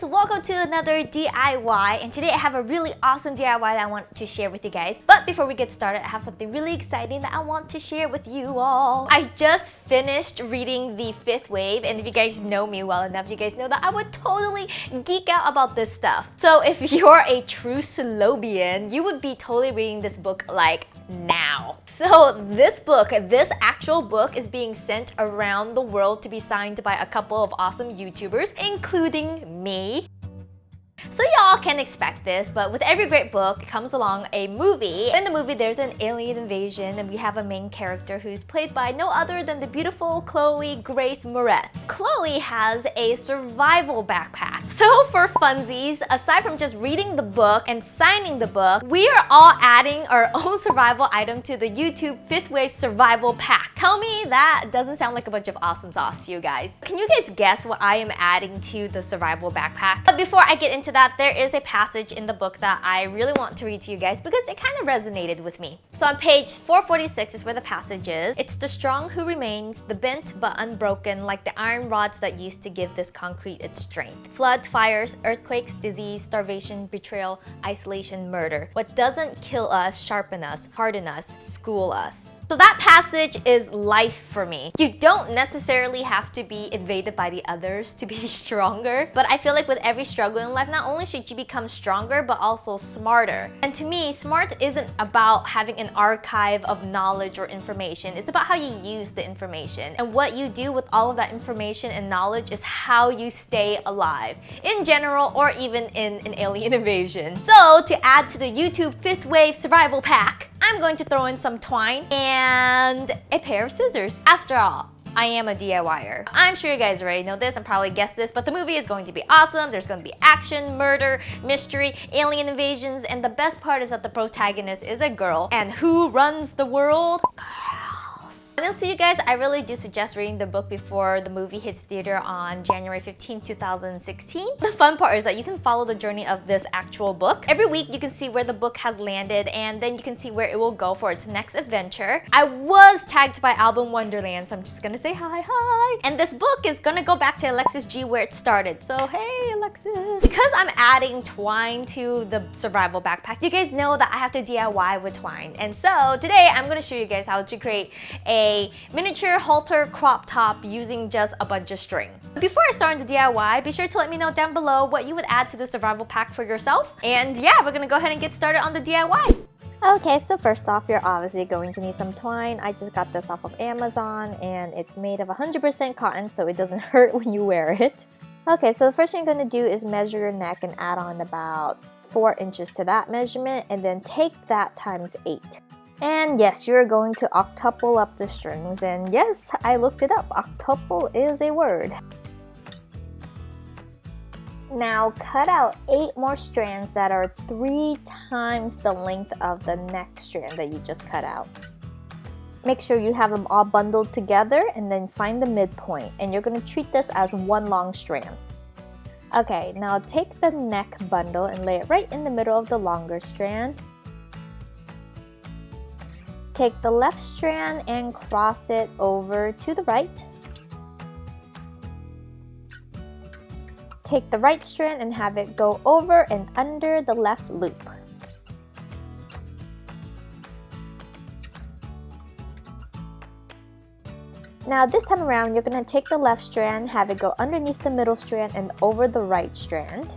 guys, welcome to another DIY, and today I have a really awesome DIY that I want to share with you guys. But before we get started, I have something really exciting that I want to share with you all. I just finished reading The Fifth Wave, and if you guys know me well enough, you guys know that I would totally geek out about this stuff. So if you're a true Slobian, you would be totally reading this book like now. So this actual book is being sent around the world to be signed by a couple of awesome YouTubers, including me. So y'all can expect this, but with every great book comes along a movie. In the movie, there's an alien invasion, and we have a main character who's played by no other than the beautiful Chloe Grace Moretz. Chloe has a survival backpack. So for funsies, aside from just reading the book and signing the book, we are all adding our own survival item to the YouTube Fifth Wave Survival Pack. Tell me that doesn't sound like a bunch of awesome sauce to you guys. Can you guys guess what I am adding to the survival backpack? But before I get into that, there is a passage in the book that I really want to read to you guys because it kind of resonated with me. So on page 446 is where the passage is. It's the strong who remains, the bent but unbroken, like the iron rods that used to give this concrete its strength. Flood, fires, earthquakes, disease, starvation, betrayal, isolation, murder. What doesn't kill us, sharpen us, harden us, school us. So that passage is life for me. You don't necessarily have to be invaded by the others to be stronger, but I feel like with every struggle in life, not only should you become stronger, but also smarter. And to me, smart isn't about having an archive of knowledge or information. It's about how you use the information. And what you do with all of that information and knowledge is how you stay alive, in general or even in an alien invasion. So to add to the YouTube Fifth Wave Survival Pack, I'm going to throw in some twine and a pair of scissors. After all, I am a DIYer. I'm sure you guys already know this and probably guessed this, but the movie is going to be awesome. There's going to be action, murder, mystery, alien invasions, and the best part is that the protagonist is a girl. And who runs the world? Honestly, you guys, I really do suggest reading the book before the movie hits theater on January 15, 2016. The fun part is that you can follow the journey of this actual book. Every week, you can see where the book has landed, and then you can see where it will go for its next adventure. I was tagged by Album Wonderland, so I'm just gonna say hi. And this book is gonna go back to Alexis G where it started. So hey, Alexis. Because I'm adding twine to the survival backpack, you guys know that I have to DIY with twine. And so today, I'm gonna show you guys how to create a miniature halter crop top using just a bunch of string. Before I start on the DIY, be sure to let me know down below what you would add to the survival pack for yourself. And yeah, we're gonna go ahead and get started on the DIY. Okay, so first off, you're obviously going to need some twine. I just got this off of Amazon and it's made of 100% cotton, so it doesn't hurt when you wear it. Okay, so the first thing you're gonna do is measure your neck and add on about 4 inches to that measurement, and then take that times 8. And yes, you're going to octuple up the strings, and yes, I looked it up. Octuple is a word. Now cut out 8 more strands that are 3 times the length of the neck strand that you just cut out. Make sure you have them all bundled together and then find the midpoint, and you're going to treat this as one long strand. Okay, now take the neck bundle and lay it right in the middle of the longer strand. Take the left strand and cross it over to the right. Take the right strand and have it go over and under the left loop. Now this time around, you're going to take the left strand, have it go underneath the middle strand and over the right strand.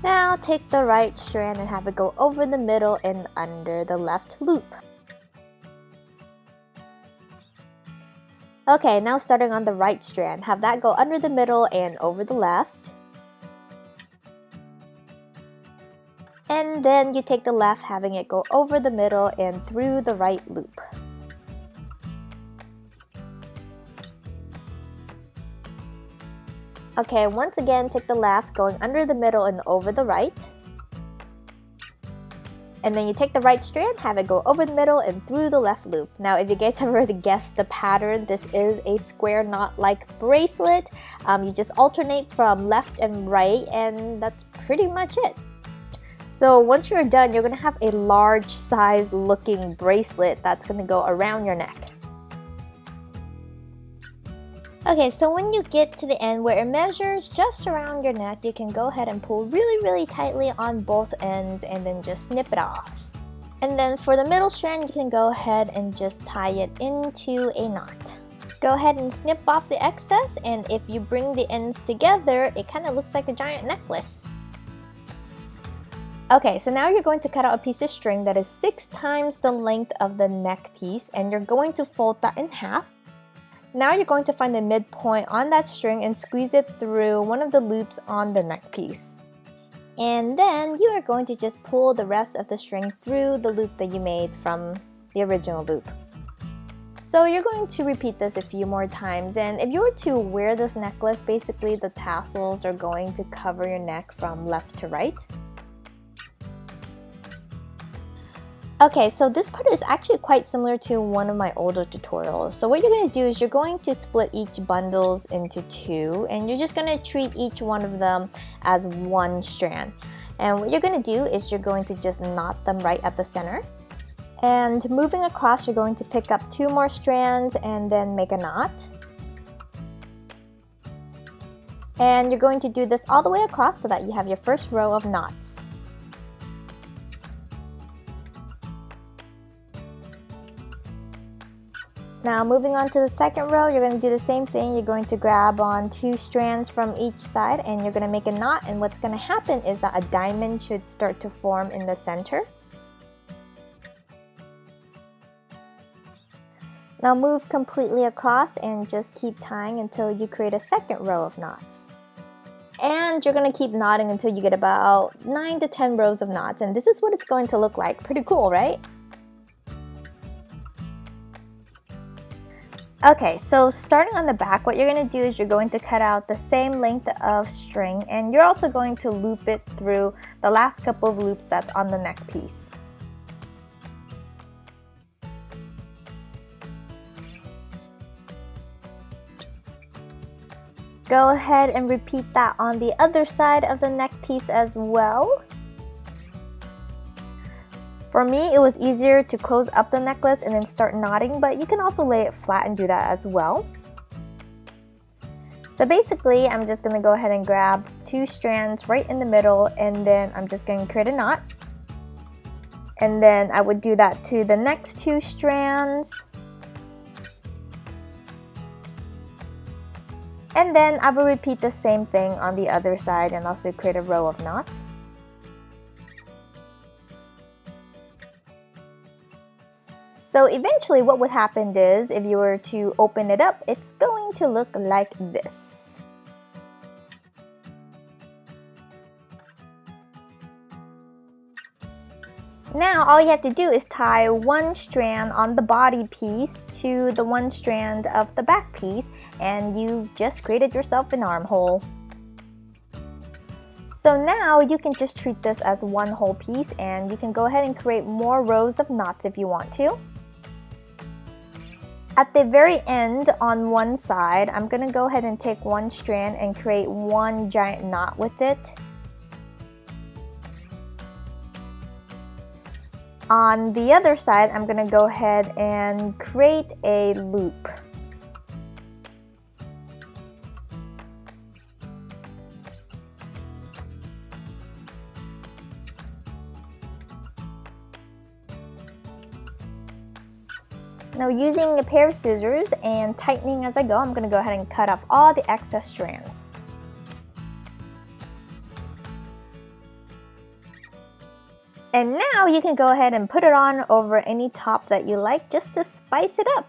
Now take the right strand and have it go over the middle and under the left loop. Okay, now starting on the right strand, have that go under the middle and over the left. And then you take the left, having it go over the middle and through the right loop. Okay, once again, take the left, going under the middle and over the right. And then you take the right strand, have it go over the middle and through the left loop. Now, if you guys have already guessed the pattern, this is a square knot-like bracelet. You just alternate from left and right, and that's pretty much it. So once you're done, you're going to have a large size looking bracelet that's going to go around your neck. Okay, so when you get to the end where it measures just around your neck, you can go ahead and pull really tightly on both ends and then just snip it off. And then for the middle strand, you can go ahead and just tie it into a knot. Go ahead and snip off the excess, and if you bring the ends together, it kind of looks like a giant necklace. Okay, so now you're going to cut out a piece of string that is 6 times the length of the neck piece, and you're going to fold that in half. Now you're going to find the midpoint on that string and squeeze it through one of the loops on the neck piece. And then you are going to just pull the rest of the string through the loop that you made from the original loop. So you're going to repeat this a few more times, and if you were to wear this necklace, basically the tassels are going to cover your neck from left to right. Okay, so this part is actually quite similar to one of my older tutorials. So what you're going to do is you're going to split each bundles into 2, and you're just going to treat each one of them as one strand. And what you're going to do is you're going to just knot them right at the center. And moving across, you're going to pick up 2 more strands and then make a knot. And you're going to do this all the way across so that you have your first row of knots. Now moving on to the second row, you're going to do the same thing. You're going to grab on 2 strands from each side and you're going to make a knot, and what's going to happen is that a diamond should start to form in the center. Now move completely across and just keep tying until you create a second row of knots. And you're going to keep knotting until you get about 9 to 10 rows of knots, and this is what it's going to look like. Pretty cool, right? Okay, so starting on the back, what you're going to do is you're going to cut out the same length of string, and you're also going to loop it through the last couple of loops that's on the neck piece. Go ahead and repeat that on the other side of the neck piece as well. For me, it was easier to close up the necklace and then start knotting, but you can also lay it flat and do that as well. So basically, I'm just going to go ahead and grab 2 strands right in the middle, and then I'm just going to create a knot. And then I would do that to the next 2 strands. And then I will repeat the same thing on the other side and also create a row of knots. So eventually what would happen is, if you were to open it up, it's going to look like this. Now all you have to do is tie 1 strand on the body piece to the 1 strand of the back piece, and you've just created yourself an armhole. So now you can just treat this as one whole piece, and you can go ahead and create more rows of knots if you want to. At the very end on one side, I'm going to go ahead and take 1 strand and create 1 giant knot with it. On the other side, I'm going to go ahead and create a loop. Now using a pair of scissors and tightening as I go, I'm going to go ahead and cut off all the excess strands. And now you can go ahead and put it on over any top that you like, just to spice it up.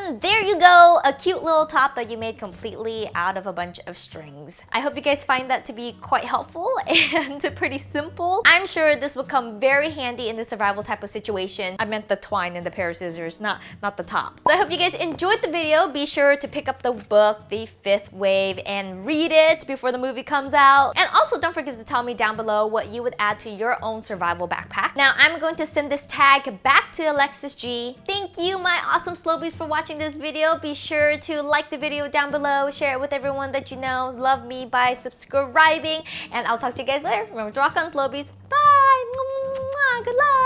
And there you go, a cute little top that you made completely out of a bunch of strings. I hope you guys find that to be quite helpful and pretty simple. I'm sure this will come very handy in the survival type of situation. I meant the twine and the pair of scissors, not the top. So I hope you guys enjoyed the video. Be sure to pick up the book, The Fifth Wave, and read it before the movie comes out. And also don't forget to tell me down below what you would add to your own survival backpack. Now I'm going to send this tag back to Alexis G. Thank you, my awesome Slobies, for watching this video. Be sure to like the video down below, share it with everyone that you know. Love me by subscribing, and I'll talk to you guys later. Remember to rock on, Slobies. Bye! Good luck.